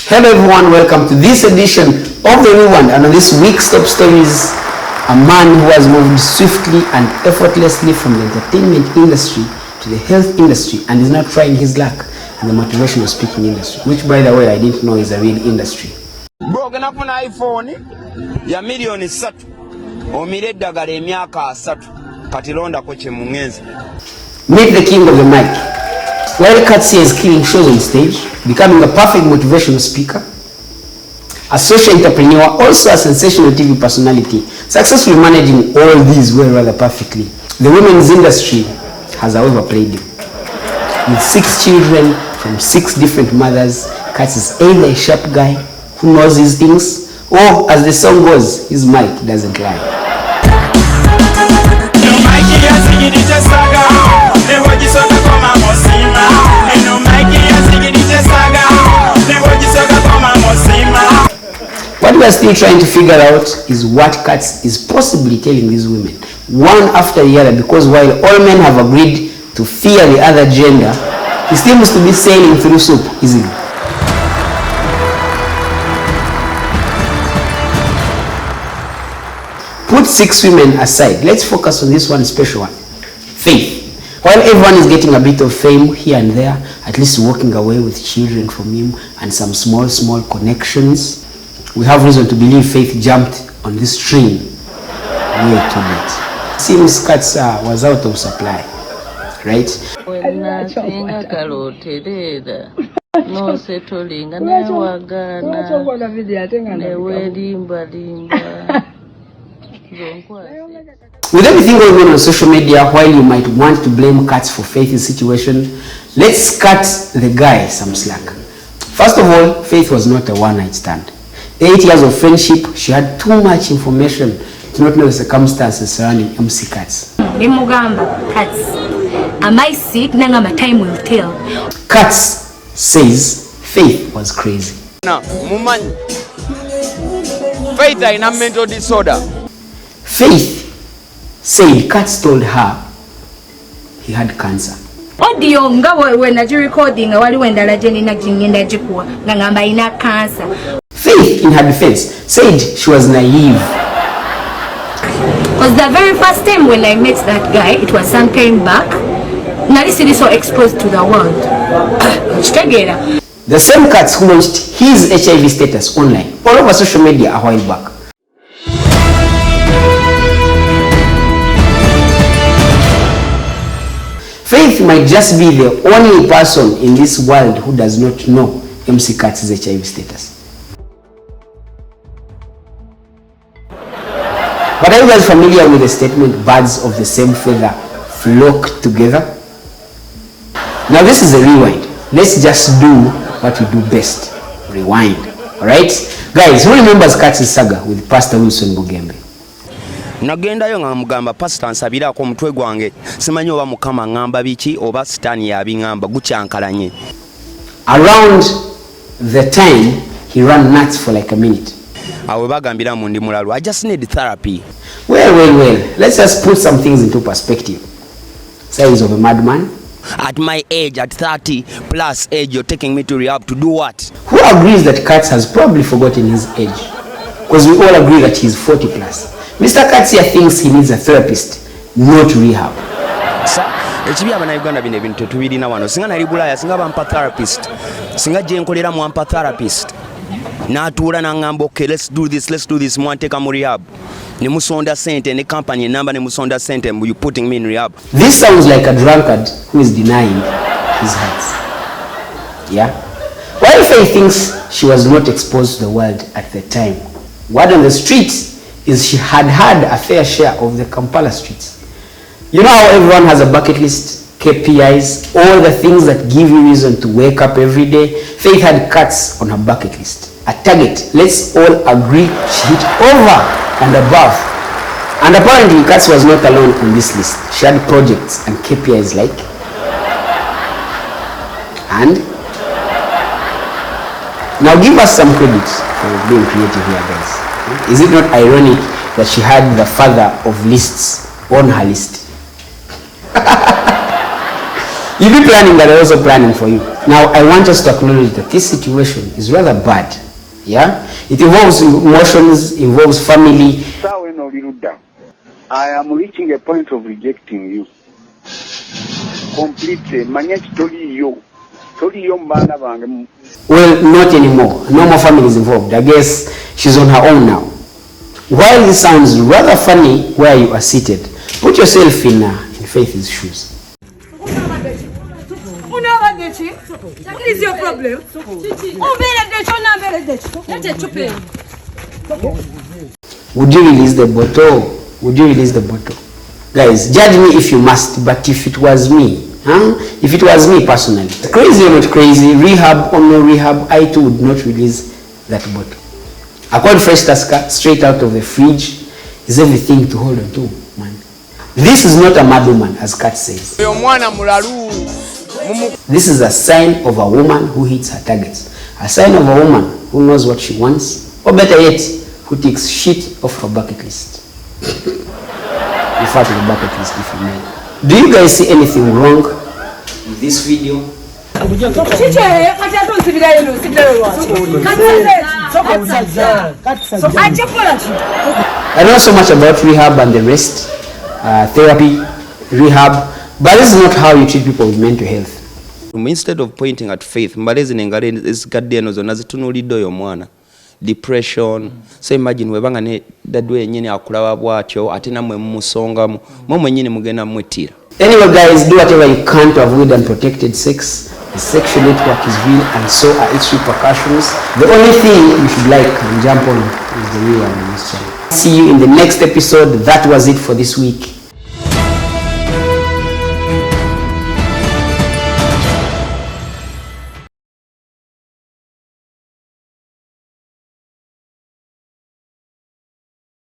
Hello everyone, welcome to this edition of The Rewind, and on this week's top stories, a man who has moved swiftly and effortlessly from the entertainment industry to the health industry and is now trying his luck in the motivational speaking industry, which by the way I didn't know is a real industry. Broken up on iPhone ya million 3 omire eddagala emyaka 3 katilonda ko kye mungenzi. Meet the king of the mic. While Katsi is killing shows on stage, becoming a perfect motivational speaker, a social entrepreneur, also a sensational TV personality, successfully managing all these well rather perfectly, the women's industry has however played him. With 6 children from 6 different mothers, Katsi is either a sharp guy who knows his things, or as the song goes, his mic doesn't lie. What we are still trying to figure out is what Katsi is possibly telling these women, one after the other, because while all men have agreed to fear the other gender, he still seems to be sailing through soup easily. Put 6 women aside. Let's focus on this one special one, Faith. While everyone is getting a bit of fame here and there, at least walking away with children from him and some small connections, we have reason to believe Faith jumped on this train way too late. Seems Katsi was out of supply, right? With everything going on social media, while you might want to blame Katsi for Faith's situation, let's cut the guy some slack. First of all, Faith was not a one-night stand. 8 years of friendship, she had too much information to not know the circumstances surrounding MC Katsi. Am I sick? Nangama time will tell. Katsi says Faith was crazy. Now, Muman, Faith is a mental disorder. Faith said Katsi told her he had cancer. Audio nga when recording wali wendala jeni na jingenda jikuwa ngamba ina cancer. Faith, in her defense, said she was naive. Because the very first time when I met that guy, it was some time back. Now this is so exposed to the world. The same Katsi who launched his HIV status online all over social media a while back. Faith might just be the only person in this world who does not know MC Katsi's HIV status. But are you guys familiar with the statement, birds of the same feather flock together? Now this is a rewind. Let's just do what we do best. Rewind. Alright? Guys, who remembers Katsi's saga with Pastor Wilson Bugembe? Nagendayo nga mugamba pastor nsabirako omutwe gwange simanyi oba mukama ngamba biki oba sitaani yabingamba gukyankalanye. Around the time he ran nuts for like a minute. Awe bagambira mu ndi mulalu, I just need therapy. Well, let's just put some things into perspective. Size of a madman. At my age, at 30 plus age, you're taking me to rehab to do what? Who agrees that Katsi has probably forgotten his age? Because we all agree that he's 40 plus. Mr. Katsi thinks he needs a therapist, not rehab. Ekibi abannayuganda bino ebintu tetubirina wano. Singa nali Bulaaya singa bampa therapist. Singa gye nkolera mwampa therapist. N'atuula n'angamba okay, let's do this, mwanteeka mu rehab. Ne musonda sente ne company enamba ne musonda sente, you putting me in rehab. This sounds like a drunkard who is denying his heart. Yeah? While Faith thinks she was not exposed to the world at the time, word on the streets is she had had a fair share of the Kampala streets. You know how everyone has a bucket list, KPIs, all the things that give you reason to wake up every day? Faith had Katsi on her bucket list. A target, let's all agree she hit over and above. And apparently Katsi was not alone on this list. She had projects and KPIs like, and now give us some credit for being creative here, guys. Is it not ironic that she had the father of lists on her list? You be planning, but I'm also planning for you. Now, I want us to acknowledge that this situation is rather bad. Yeah? It involves emotions, involves family. I am reaching a point of rejecting you. Completely. Well, not anymore. No more families involved. I guess she's on her own now. While this sounds rather funny where you are seated, put yourself in Faith's shoes. What is your problem? Would you release the bottle? Would you release the bottle? Guys, judge me if you must, but if it was me, if it was me personally, crazy or not crazy, rehab or no rehab, I too would not release that bottle. A cold fresh Tusker straight out of the fridge is everything to hold on to, man. This is not a mad woman, as Kat says. This is a sign of a woman who hits her targets. A sign of a woman who knows what she wants, or better yet, who takes shit off her bucket list. Refer to the bucket list if you may. Do you guys see anything wrong with this video? I know so much about rehab and the rest, therapy, rehab, but this is not how you treat people with mental health. Instead of pointing at Faith, depression. So imagine webanga ne dadwe nyine akulaba bwatyo ate namwe mumusongamu momwe nyine mugenda mwetira. Anyway guys, do whatever you can to avoid unprotected sex. The sexual network is real and so are its repercussions. The only thing you should like and jump on is the real one on this channel. See you in the next episode. That was it for this week.